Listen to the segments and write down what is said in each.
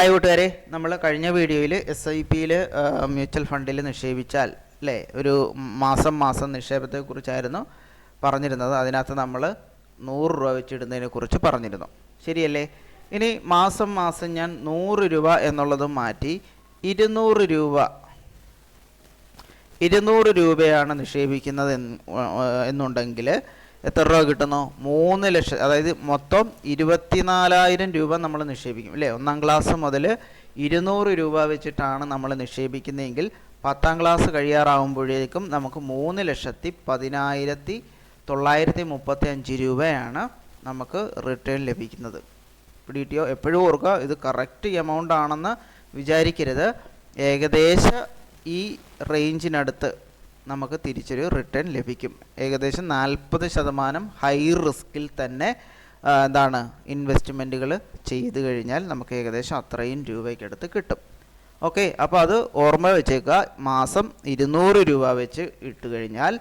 Hi കൂട്ടുകാരെ, നമ്മൾ കഴിഞ്ഞ വീഡിയോയിൽ SIP-യിൽ മ്യൂച്വൽ ഫണ്ടിൽ നിക്ഷേപിച്ചാൽ അല്ലേ ഒരു മാസം നിക്ഷേപത്തെക്കുറിച്ചായിരുന്നു പറഞ്ഞിരുന്നത്. അതിനകത്ത് നമ്മൾ 100 രൂപ വെച്ചിടുന്നതിനെ കുറിച്ച് പറഞ്ഞിരുന്നു, ശരിയല്ലേ? ഇനി മാസം ഞാൻ 100 രൂപ എന്നുള്ളത് മാറ്റി 200 രൂപയാണ് നിക്ഷേപിക്കുന്നത് എന്നുണ്ടെങ്കിൽ എത്ര രൂപ കിട്ടുന്നു? 3 ലക്ഷം. അതായത് മൊത്തം 24,000 രൂപ നമ്മൾ നിക്ഷേപിക്കും അല്ലേ? 1ാം ക്ലാസ് മുതൽ 200 രൂപ വെച്ചിട്ടാണ് നമ്മൾ നിക്ഷേപിക്കുന്നതെങ്കിൽ 10ാം ക്ലാസ് കഴിയാറാകുമ്പോഴേക്കും നമുക്ക് 3,10,935 രൂപയാണ് നമുക്ക് റിട്ടേൺ ലഭിക്കുന്നത്. പിടികിട്ടിയോ? എപ്പോഴും ഓർക്കുക, ഇത് കറക്റ്റ് എമൗണ്ട് ആണെന്ന് വിചാരിക്കരുത്. ഏകദേശം ഈ റേഞ്ചിനടുത്ത് നമുക്ക് തിരിച്ചൊരു റിട്ടേൺ ലഭിക്കും. ഏകദേശം 40% ഹൈ റിസ്കിൽ തന്നെ ഇൻവെസ്റ്റ്മെൻറ്റുകൾ ചെയ്ത് കഴിഞ്ഞാൽ നമുക്ക് ഏകദേശം അത്രയും രൂപയ്ക്കടുത്ത് കിട്ടും. ഓക്കെ, അപ്പോൾ അത് ഓർമ്മ വെച്ചേക്കുക. മാസം 200 രൂപ വെച്ച് ഇട്ട് കഴിഞ്ഞാൽ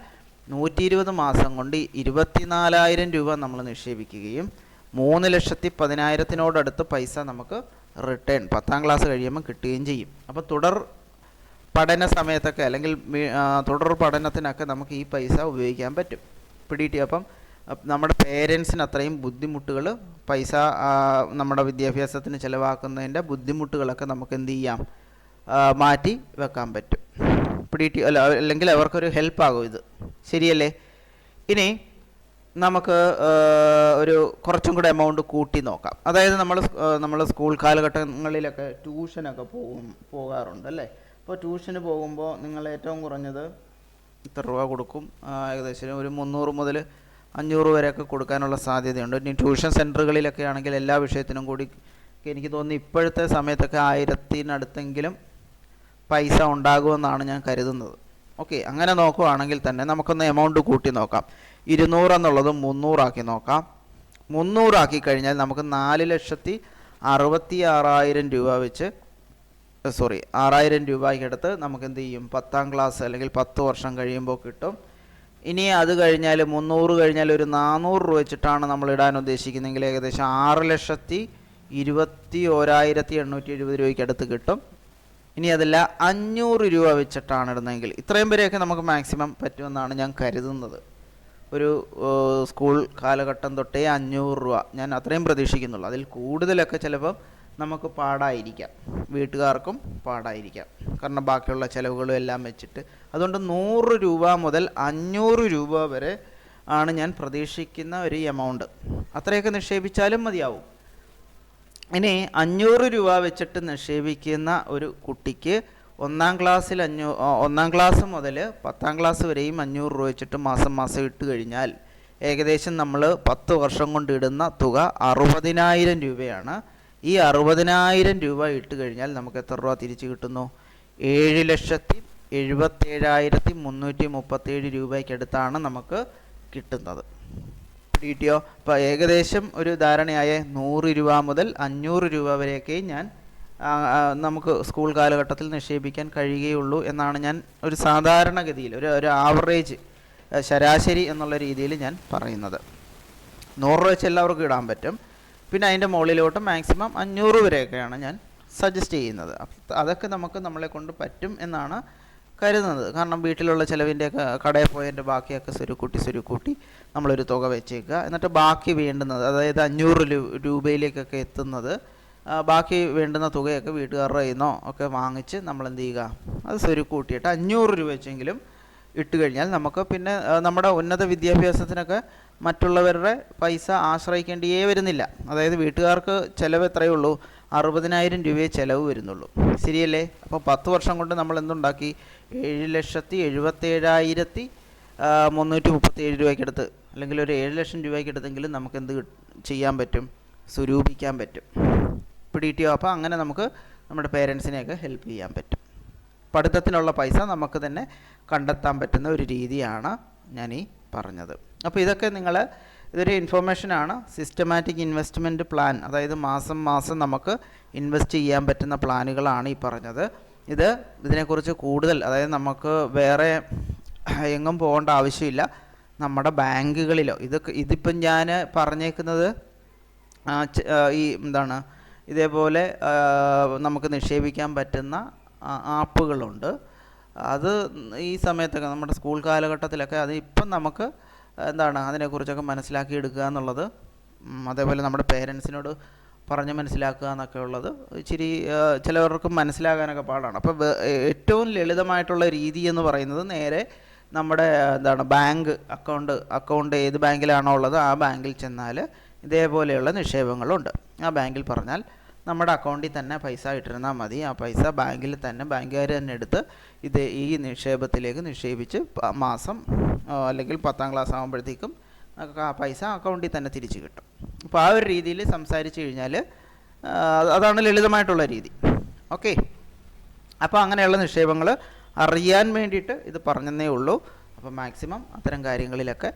120 മാസം കൊണ്ട് 24,000 രൂപ നമ്മൾ നിക്ഷേപിക്കുകയും 3,10,000-നോടടുത്ത് പൈസ നമുക്ക് റിട്ടേൺ 10ാം ക്ലാസ് കഴിയുമ്പോൾ കിട്ടുകയും ചെയ്യും. അപ്പോൾ തുടർ പഠന സമയത്തൊക്കെ അല്ലെങ്കിൽ തുടർ പഠനത്തിനൊക്കെ നമുക്ക് ഈ പൈസ ഉപയോഗിക്കാൻ പറ്റും. പിടികിട്ടി? അപ്പം നമ്മുടെ പേരൻസിന് അത്രയും ബുദ്ധിമുട്ടുകൾ, പൈസ നമ്മുടെ വിദ്യാഭ്യാസത്തിന് ചിലവാക്കുന്നതിൻ്റെ ബുദ്ധിമുട്ടുകളൊക്കെ നമുക്ക് എന്ത് ചെയ്യാം? മാറ്റി വെക്കാൻ പറ്റും. പിടികിട്ടി? അല്ലെങ്കിൽ അവർക്കൊരു ഹെൽപ്പാകും ഇത്, ശരിയല്ലേ? ഇനി നമുക്ക് ഒരു കുറച്ചും കൂടെ എമൗണ്ട് കൂട്ടി നോക്കാം. അതായത് നമ്മൾ സ്കൂൾ കാലഘട്ടങ്ങളിലൊക്കെ ട്യൂഷനൊക്കെ പോകാറുണ്ട് അല്ലേ? അപ്പോൾ ട്യൂഷന് പോകുമ്പോൾ നിങ്ങൾ ഏറ്റവും കുറഞ്ഞത് ഇത്ര രൂപ കൊടുക്കും? ഏകദേശം ഒരു 300 മുതൽ 500 വരെയൊക്കെ കൊടുക്കാനുള്ള സാധ്യതയുണ്ട്. ഇനി ട്യൂഷൻ സെൻറ്ററുകളിലൊക്കെ ആണെങ്കിൽ എല്ലാ വിഷയത്തിനും കൂടി എനിക്ക് തോന്നുന്നു ഇപ്പോഴത്തെ സമയത്തൊക്കെ 1000-നടുത്തെങ്കിലും പൈസ ഉണ്ടാകുമെന്നാണ് ഞാൻ കരുതുന്നത്. ഓക്കെ, അങ്ങനെ നോക്കുകയാണെങ്കിൽ തന്നെ നമുക്കൊന്ന് എമൗണ്ട് കൂട്ടി നോക്കാം. 200 എന്നുള്ളത് 300 ആക്കി നോക്കാം. 300 ആക്കി കഴിഞ്ഞാൽ നമുക്ക് 4,66,000 രൂപ വെച്ച് 6,000 രൂപയ്ക്കടുത്ത് നമുക്ക് എന്ത് ചെയ്യും? 10ാം ക്ലാസ് അല്ലെങ്കിൽ 10 വർഷം കഴിയുമ്പോൾ കിട്ടും. ഇനി അത് കഴിഞ്ഞാൽ 300 കഴിഞ്ഞാൽ ഒരു 400 രൂപ വെച്ചിട്ടാണ് നമ്മൾ ഇടാൻ ഉദ്ദേശിക്കുന്നതെങ്കിൽ ഏകദേശം 6,21,870 രൂപയ്ക്കടുത്ത് കിട്ടും. ഇനി അതല്ല 500 രൂപ വെച്ചിട്ടാണ് ഇടുന്നതെങ്കിൽ ഇത്രയും വരെയൊക്കെ നമുക്ക് മാക്സിമം പറ്റുമെന്നാണ് ഞാൻ കരുതുന്നത്. ഒരു സ്കൂൾ കാലഘട്ടം തൊട്ടേ 500 രൂപ ഞാൻ അത്രയും പ്രതീക്ഷിക്കുന്നുള്ളൂ. അതിൽ കൂടുതലൊക്കെ ചിലപ്പം നമുക്ക് പാടായിരിക്കാം, വീട്ടുകാർക്കും പാടായിരിക്കാം, കാരണം ബാക്കിയുള്ള ചിലവുകളും എല്ലാം വെച്ചിട്ട്. അതുകൊണ്ട് 100 രൂപ മുതൽ 500 രൂപ വരെ ആണ് ഞാൻ പ്രതീക്ഷിക്കുന്ന ഒരു എമൗണ്ട്. അത്രയൊക്കെ നിക്ഷേപിച്ചാലും മതിയാവും. ഇനി 500 രൂപ വെച്ചിട്ട് നിക്ഷേപിക്കുന്ന ഒരു കുട്ടിക്ക് 1ാം ക്ലാസ് മുതൽ 10ാം ക്ലാസ് വരെയും 500 രൂപ വെച്ചിട്ട് മാസം ഇട്ട് കഴിഞ്ഞാൽ ഏകദേശം നമ്മൾ 10 വർഷം കൊണ്ട് ഇടുന്ന തുക 60,000 രൂപയാണ്. ഈ 60,000 രൂപ ഇട്ട് കഴിഞ്ഞാൽ നമുക്ക് എത്ര രൂപ തിരിച്ച് കിട്ടുന്നു? 7,77,337 രൂപയ്ക്കടുത്താണ് നമുക്ക് കിട്ടുന്നത്. കിട്ടിയോ? അപ്പോൾ ഏകദേശം ഒരു ധാരണയായ 100 രൂപ മുതൽ 500 രൂപ വരെയൊക്കെ നമുക്ക് സ്കൂൾ കാലഘട്ടത്തിൽ നിക്ഷേപിക്കാൻ കഴിയുകയുള്ളൂ എന്നാണ് ഞാൻ ഒരു സാധാരണഗതിയിൽ ഒരു ആവറേജ് ശരാശരി എന്നുള്ള രീതിയിൽ ഞാൻ പറയുന്നത്. 100 രൂപ വെച്ച് എല്ലാവർക്കും ഇടാൻ പറ്റും. പിന്നെ അതിൻ്റെ മുകളിലോട്ട് മാക്സിമം 500 വരെയൊക്കെയാണ് ഞാൻ സജസ്റ്റ് ചെയ്യുന്നത്. അതൊക്കെ നമ്മളെ കൊണ്ട് പറ്റും എന്നാണ് കരുതുന്നത്. കാരണം വീട്ടിലുള്ള ചിലവിൻ്റെയൊക്കെ കടയിൽ പോയതിൻ്റെ ബാക്കിയൊക്കെ സ്വരുക്കൂട്ടി നമ്മളൊരു തുക വെച്ചേക്കുക. എന്നിട്ട് ബാക്കി വേണ്ടുന്നത്, അതായത് 500 രൂപയിലേക്കൊക്കെ എത്തുന്നത്, ബാക്കി വേണ്ടുന്ന തുകയൊക്കെ വീട്ടുകാരുടെ കയ്യിൽ നിന്നോ ഒക്കെ വാങ്ങിച്ച് നമ്മൾ എന്ത് ചെയ്യുക? അത് സ്വരുക്കൂട്ടിയിട്ട് 500 രൂപ വെച്ചെങ്കിലും ഇട്ട് കഴിഞ്ഞാൽ നമുക്ക് പിന്നെ നമ്മുടെ ഉന്നത വിദ്യാഭ്യാസത്തിനൊക്കെ മറ്റുള്ളവരുടെ പൈസ ആശ്രയിക്കേണ്ടിയേ വരുന്നില്ല. അതായത് വീട്ടുകാർക്ക് ചിലവ് എത്രയേ ഉള്ളൂ? 60,000 രൂപയെ ചിലവ് വരുന്നുള്ളൂ, ശരിയല്ലേ? അപ്പോൾ 10 വർഷം കൊണ്ട് നമ്മൾ എന്തുണ്ടാക്കി? 7,77,337 രൂപയ്ക്കടുത്ത്, അല്ലെങ്കിൽ ഒരു 7 ലക്ഷം രൂപയ്ക്കടുത്തെങ്കിലും നമുക്ക് എന്ത് ചെയ്യാൻ പറ്റും? സ്വരൂപിക്കാൻ പറ്റും. പിടികിട്ടിയോ? അപ്പോൾ അങ്ങനെ നമുക്ക് നമ്മുടെ പേരൻസിനെയൊക്കെ ഹെൽപ്പ് ചെയ്യാൻ പറ്റും. പഠിത്തത്തിനുള്ള പൈസ നമുക്ക് തന്നെ കണ്ടെത്താൻ പറ്റുന്ന ഒരു രീതിയാണ് ഞാൻ ഈ പറഞ്ഞത്. അപ്പോൾ ഇതൊക്കെ ഇതൊരു ഇൻഫോർമേഷനാണ്. സിസ്റ്റമാറ്റിക് ഇൻവെസ്റ്റ്മെൻറ്റ് പ്ലാൻ, അതായത് മാസം നമുക്ക് ഇൻവെസ്റ്റ് ചെയ്യാൻ പറ്റുന്ന പ്ലാനുകളാണ് ഈ പറഞ്ഞത്. ഇതിനെക്കുറിച്ച് കൂടുതൽ, അതായത് നമുക്ക് വേറെ എങ്ങും പോകേണ്ട ആവശ്യമില്ല. നമ്മുടെ ബാങ്കുകളിലോ ഇതിപ്പം ഞാൻ പറഞ്ഞേക്കുന്നത് ഈ ഇതേപോലെ നമുക്ക് നിക്ഷേപിക്കാൻ പറ്റുന്ന ആപ്പുകളുണ്ട്. അത് ഈ സമയത്തൊക്കെ നമ്മുടെ സ്കൂൾ കാലഘട്ടത്തിലൊക്കെ അത് ഇപ്പം നമുക്ക് എന്താണ് അതിനെക്കുറിച്ചൊക്കെ മനസ്സിലാക്കിയെടുക്കുക എന്നുള്ളത്, അതേപോലെ നമ്മുടെ പേരൻസിനോട് പറഞ്ഞ് മനസ്സിലാക്കുക എന്നൊക്കെ ഉള്ളത് ഇച്ചിരി ചിലവർക്ക് മനസ്സിലാകാനൊക്കെ പാടാണ്. അപ്പോൾ ഏറ്റവും ലളിതമായിട്ടുള്ള രീതി എന്ന് പറയുന്നത് നേരെ നമ്മുടെ എന്താണ് ബാങ്ക് അക്കൗണ്ട് ഏത് ബാങ്കിലാണോ ഉള്ളത് ആ ബാങ്കിൽ ചെന്നാൽ ഇതേപോലെയുള്ള നിക്ഷേപങ്ങളുണ്ട്. ആ ബാങ്കിൽ പറഞ്ഞാൽ നമ്മുടെ അക്കൗണ്ടിൽ തന്നെ പൈസ ഇട്ടിരുന്നാൽ മതി. ആ പൈസ ബാങ്കിൽ തന്നെ ബാങ്കുകാർ തന്നെ എടുത്ത് ഈ നിക്ഷേപത്തിലേക്ക് നിക്ഷേപിച്ച് മാസം അല്ലെങ്കിൽ 10ാം ക്ലാസ് ആകുമ്പോഴത്തേക്കും ആ പൈസ അക്കൗണ്ടിൽ തന്നെ തിരിച്ച് കിട്ടും. അപ്പോൾ ആ ഒരു രീതിയിൽ സംസാരിച്ച് കഴിഞ്ഞാൽ അതാണ് ലളിതമായിട്ടുള്ള രീതി. ഓക്കെ, അപ്പോൾ അങ്ങനെയുള്ള നിക്ഷേപങ്ങൾ അറിയാൻ വേണ്ടിയിട്ട് ഇത് പറഞ്ഞതേ ഉള്ളൂ. അപ്പോൾ മാക്സിമം അത്തരം കാര്യങ്ങളിലൊക്കെ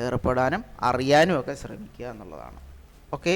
ഏർപ്പെടാനും അറിയാനും ഒക്കെ ശ്രമിക്കുക എന്നുള്ളതാണ്. ഓക്കെ.